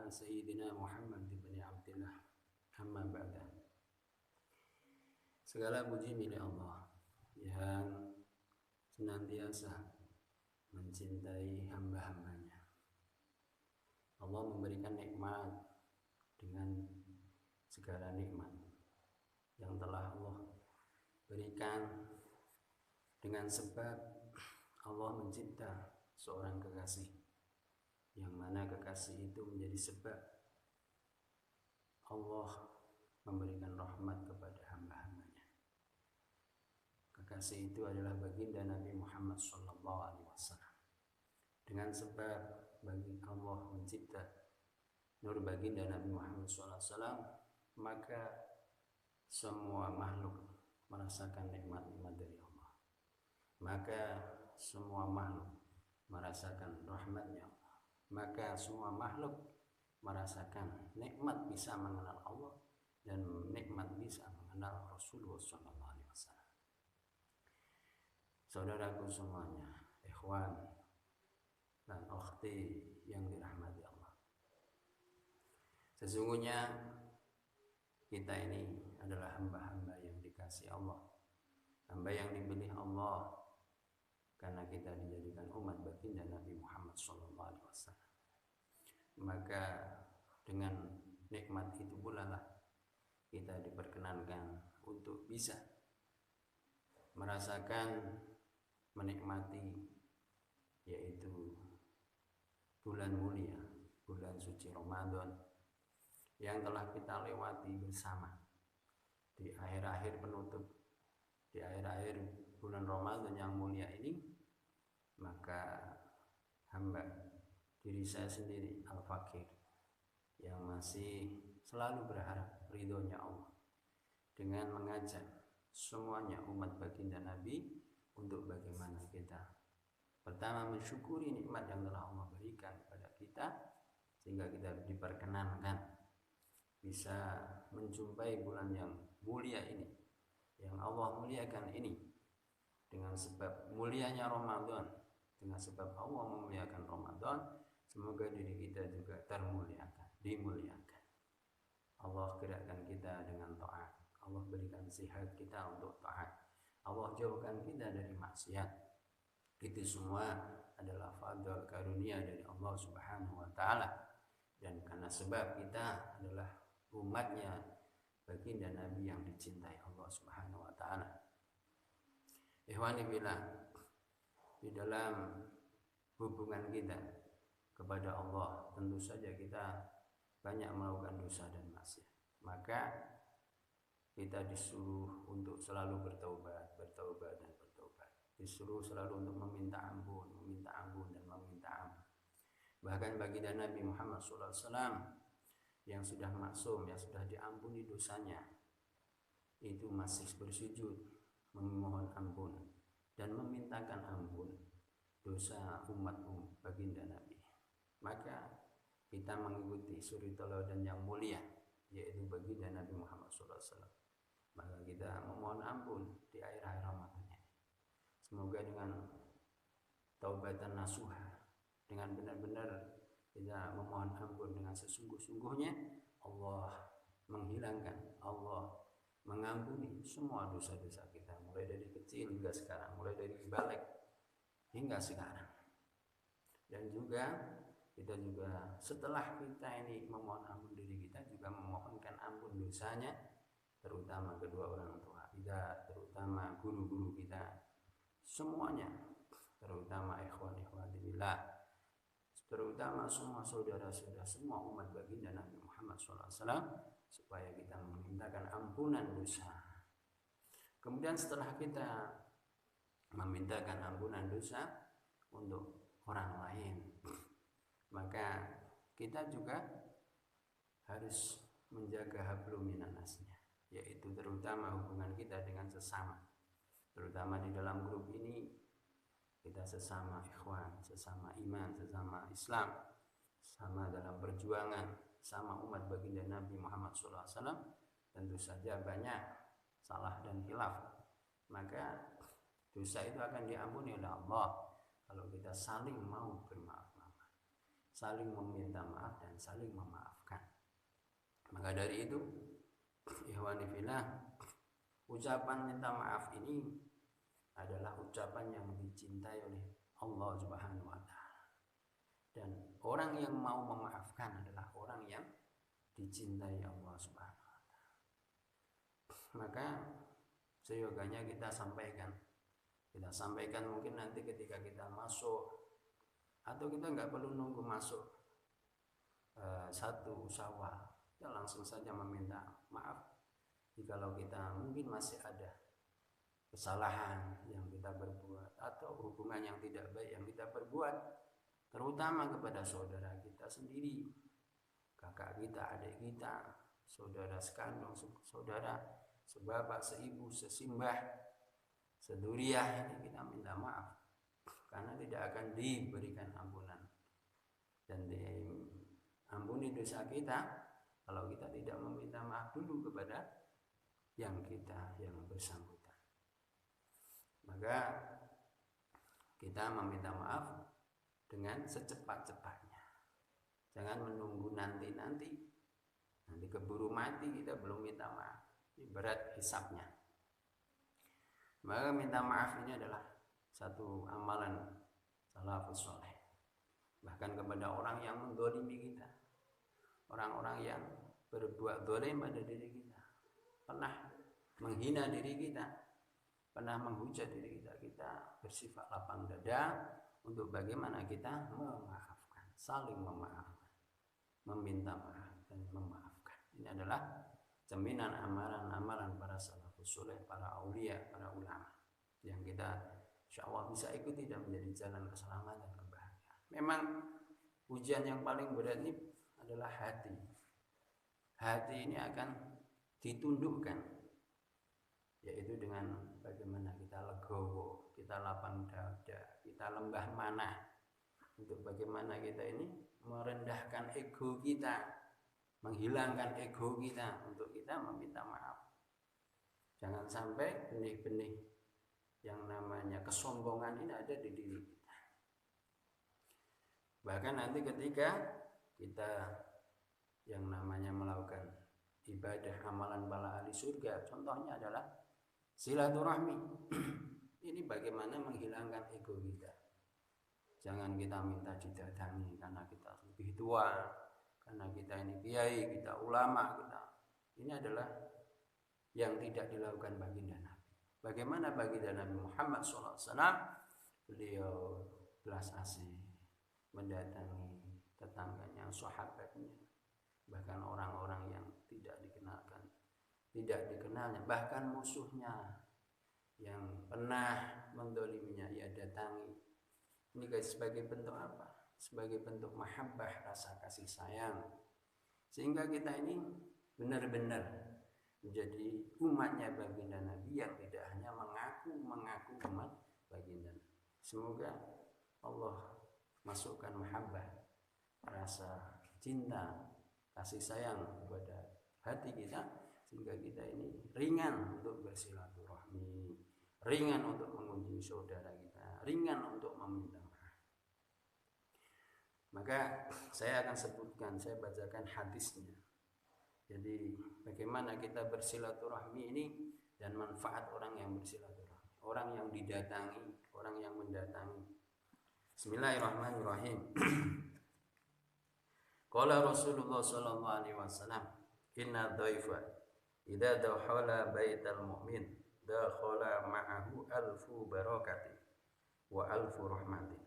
sayyidina Muhammad ibn Abdullah amma ba'da. Segala puji milik Allah yang senantiasa mencintai hamba-hambanya. Allah memberikan nikmat dengan segala nikmat yang telah Allah berikan dengan sebab Allah mencipta seorang kekasih, yang mana kekasih itu menjadi sebab Allah memberikan rahmat kepada hamba-hambanya. Kekasih itu adalah baginda Nabi Muhammad SAW. Dengan sebab bagi Allah mencipta nur baginda Nabi Muhammad SAW, maka semua makhluk merasakan nikmat-nikmat dari Allah. Maka semua makhluk merasakan rahmatnya Allah. Maka semua makhluk merasakan nikmat bisa mengenal Allah dan nikmat bisa mengenal Rasulullah SAW. Saudaraku semuanya, ikhwan dan ukhti yang dirahmati Allah. Sesungguhnya kita ini adalah hamba-hamba yang dikasihi Allah, hamba yang dipilih Allah, karena kita dijadikan umat baginda Nabi Muhammad SAW. Maka dengan nikmat itu pula lah kita diperkenankan untuk bisa merasakan, menikmati, yaitu bulan mulia, bulan suci Ramadan yang telah kita lewati bersama di akhir-akhir penutup, di akhir-akhir bulan Ramadan yang mulia ini. Maka hamba, diri saya sendiri al-fakir, yang masih selalu berharap ridhonya Allah, dengan mengajak semuanya umat baginda Nabi untuk bagaimana kita pertama mensyukuri nikmat yang telah Allah berikan kepada kita, sehingga kita diperkenankan bisa menjumpai bulan yang mulia ini, yang Allah muliakan ini, dengan sebab mulianya Ramadan, dengan sebab Allah memuliakan Ramadan. Semoga diri kita juga termuliakan, dimuliakan. Allah gerakkan kita dengan taat, Allah berikan sihat kita untuk taat, Allah jauhkan kita dari maksiat. Itu semua adalah fadl karunia dari Allah Subhanahu wa taala. Dan karena sebab kita adalah umatnya baginda Nabi yang dicintai Allah Subhanahu wa taala. Ikhwani billah, di dalam hubungan kita kepada Allah, tentu saja kita banyak melakukan dosa dan maksiat. Maka kita disuruh untuk selalu bertaubat, bertaubat dan bertaubat. Disuruh selalu untuk meminta ampun, meminta ampun dan meminta ampun. Bahkan baginda Nabi Muhammad SAW yang sudah maksum, yang sudah diampuni dosanya, itu masih bersujud memohon ampun dan memintakan ampun dosa umat baginda Nabi. Maka kita mengikuti suri teladan yang mulia, yaitu baginda Nabi Muhammad SAW. Maka kita memohon ampun di akhir-akhir Ramadan ini. Semoga dengan taubatan nasuha, dengan benar-benar kita memohon ampun dengan sesungguh-sungguhnya, Allah menghilangkan, Allah mengampuni semua dosa-dosa kita, mulai dari kecil hingga sekarang, mulai dari balik hingga sekarang. Dan juga kita juga setelah kita ini memohon ampun diri kita, juga memohonkan ampun dosanya, terutama kedua orang tua kita, terutama guru-guru kita, semuanya, terutama ikhwan-ikhwati billah, terutama semua saudara-saudara, semua umat baginda Nabi Muhammad SAW, supaya kita memintakan ampunan dosa. Kemudian setelah kita memintakan ampunan dosa untuk orang lain, maka kita juga harus menjaga hablum minannasnya, yaitu terutama hubungan kita dengan sesama. Terutama di dalam grup ini, kita sesama ikhwan, sesama iman, sesama Islam, sama dalam perjuangan, sama umat baginda Nabi Muhammad SAW. Tentu saja banyak salah dan khilaf, maka dosa itu akan diampuni oleh Allah kalau kita saling mau bermaaf-maafan, saling meminta maaf dan saling memaafkan. Maka dari itu, ikhwani fillah, ucapan minta maaf ini adalah ucapan yang dicintai oleh Allah Subhanahu wa taala. Dan orang yang mau memaafkan adalah orang yang dicintai Allah Subhanahu wa taala. Maka seyoganya kita sampaikan mungkin nanti ketika kita masuk, atau kita nggak perlu nunggu masuk satu usaha, kita langsung saja meminta maaf jikalau kita mungkin masih ada kesalahan yang kita berbuat atau hubungan yang tidak baik yang kita perbuat, terutama kepada saudara kita sendiri, kakak kita, adik kita, saudara sekandung, saudara sebapak, seibu, sesimbah, seduriah, ini kita minta maaf karena tidak akan diberikan ampunan dan diampuni dosa kita kalau kita tidak meminta maaf dulu kepada yang bersangkutan. Maka kita meminta maaf dengan secepat-cepatnya. Jangan menunggu nanti keburu mati kita belum minta maaf. Ini berat hisabnya. Maka minta maaf ini adalah satu amalan salafus saleh. Bahkan kepada orang yang mendolimi kita, orang-orang yang berbuat dolim pada diri kita, pernah menghina diri kita, pernah menghujat diri kita, kita bersifat lapang dada untuk bagaimana kita memaafkan, saling memaafkan, meminta maaf dan memaafkan. Ini adalah cerminan amalan-amalan para salafus saleh, para aulia, para ulama yang kita insyaallah bisa ikuti dan menjadi jalan keselamatan dan kebahagiaan. Memang ujian yang paling berat ini adalah hati. Hati ini akan ditundukkan, yaitu dengan bagaimana kita legowo, kita lapang dada, kita lembah manah, untuk bagaimana kita ini merendahkan ego kita, menghilangkan ego kita untuk kita meminta maaf. Jangan sampai benih-benih yang namanya kesombongan ini ada di diri kita. Bahkan nanti ketika kita yang namanya melakukan ibadah amalan bala ahli surga, contohnya adalah silaturahmi. Ini bagaimana menghilangkan ego kita. Jangan kita minta didatangi karena kita lebih tua, karena kita ini kiai, kita ulama, kita. Ini adalah yang tidak dilakukan baginda Nabi. Bagaimana baginda Nabi Muhammad SAW? Beliau belas asih mendatangi tetangganya, sahabatnya, bahkan orang-orang yang tidak dikenalnya, bahkan musuhnya yang pernah mendoliminya ia datangi. Ini guys, sebagai bentuk apa? Sebagai bentuk mahabbah, rasa kasih sayang, sehingga kita ini benar-benar menjadi umatnya baginda Nabi yang tidak hanya mengaku umat baginda Nabi. Semoga Allah masukkan mahabbah, rasa cinta, kasih sayang kepada hati kita, sehingga kita ini ringan untuk bersilaturahmi, ringan untuk mengunjungi saudara kita, ringan untuk meminta maaf. Maka saya akan saya bacakan hadisnya. Jadi bagaimana kita bersilaturahmi ini dan manfaat orang yang bersilaturahmi, orang yang didatangi, orang yang mendatangi. Bismillahirrahmanirrahim. Qala Rasulullah sallallahu alaihi wasallam, inna dhaifa idza dakhala baital mu'min dakhala ma'ahu alfu barakati wa alfu rahmati.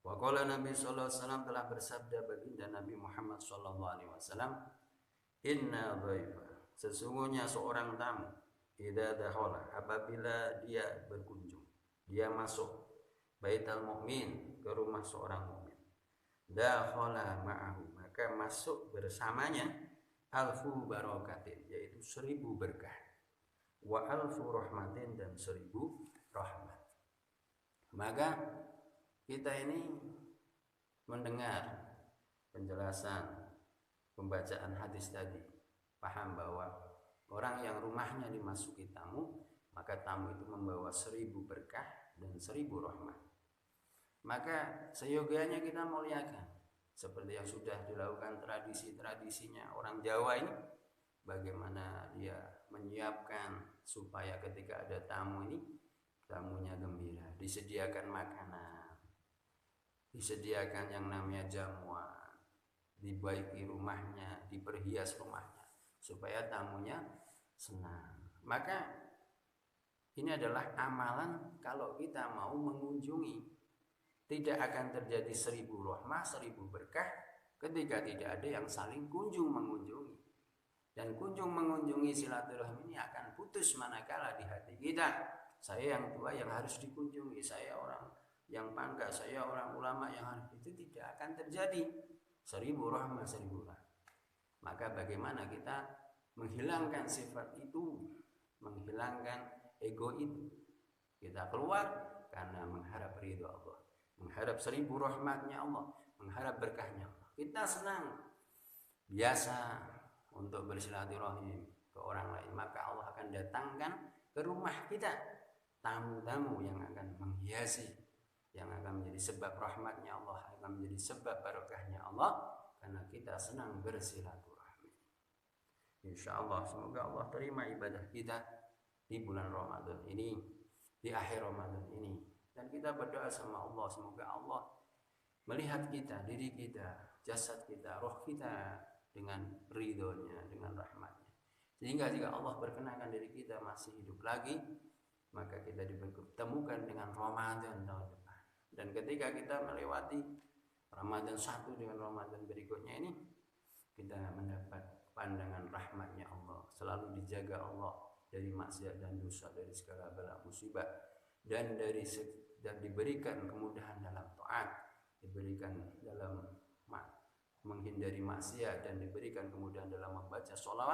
Wa qala Nabi sallallahu alaihi wasallam, telah bersabda baginda Nabi Muhammad sallallahu alaihi wasallam, inna dhaifa, sesungguhnya seorang tamu, idza dakhala, apabila dia berkunjung, dia masuk baital mu'min, ke rumah seorang mukmin, dakhala ma'ahu, maka masuk bersamanya alfu barakatin, yaitu 1000 berkah, wa alfu rahmatin, dan 1000 rahmat. Maka kita ini mendengar penjelasan pembacaan hadis tadi, paham bahwa orang yang rumahnya dimasuki tamu, maka tamu itu membawa 1000 berkah dan 1000 rahmat. Maka seyogianya kita muliakan, seperti yang sudah dilakukan tradisi-tradisinya orang Jawa ini, bagaimana dia menyiapkan supaya ketika ada tamu ini, tamunya gembira, disediakan makanan, disediakan yang namanya jamuan, dibaiki rumahnya, diperhias rumahnya, supaya tamunya senang. Maka ini adalah amalan kalau kita mau mengunjungi. Tidak akan terjadi 1000 rahmah, 1000 berkah ketika tidak ada yang saling kunjung mengunjungi. Dan kunjung mengunjungi silaturahmi ini akan putus manakala di hati kita, saya yang tua yang harus dikunjungi, saya orang yang pangkat, saya orang ulama yang harus, itu tidak akan terjadi. 1000 rahmah, 1000 rahmah. Maka bagaimana kita menghilangkan sifat itu, menghilangkan ego itu. Kita keluar karena mengharap ridho Allah, mengharap 1000 rahmatnya Allah, mengharap berkahnya Allah. Kita senang biasa untuk bersilaturahim ke orang lain, maka Allah akan datangkan ke rumah kita tamu-tamu yang akan menghiasi, yang akan menjadi sebab rahmatnya Allah, akan menjadi sebab barokahnya Allah, karena kita senang bersilaturahmi. Insyaallah, semoga Allah terima ibadah kita di bulan Ramadan ini, di akhir Ramadan ini. Dan kita berdoa sama Allah, semoga Allah melihat kita, diri kita, jasad kita, roh kita dengan ridhonya, dengan rahmatnya. Sehingga jika Allah berkenankan diri kita masih hidup lagi, maka kita dipertemukan dengan Ramadan tahun depan. Dan ketika kita melewati Ramadan 1 dengan Ramadan berikutnya ini, kita mendapat pandangan rahmatnya Allah, selalu dijaga Allah dari maksiat dan dosa, dari segala bala musibah, dan diberikan kemudahan dalam taat, diberikan dalam menghindari maksiat, dan diberikan kemudahan dalam membaca sholawat.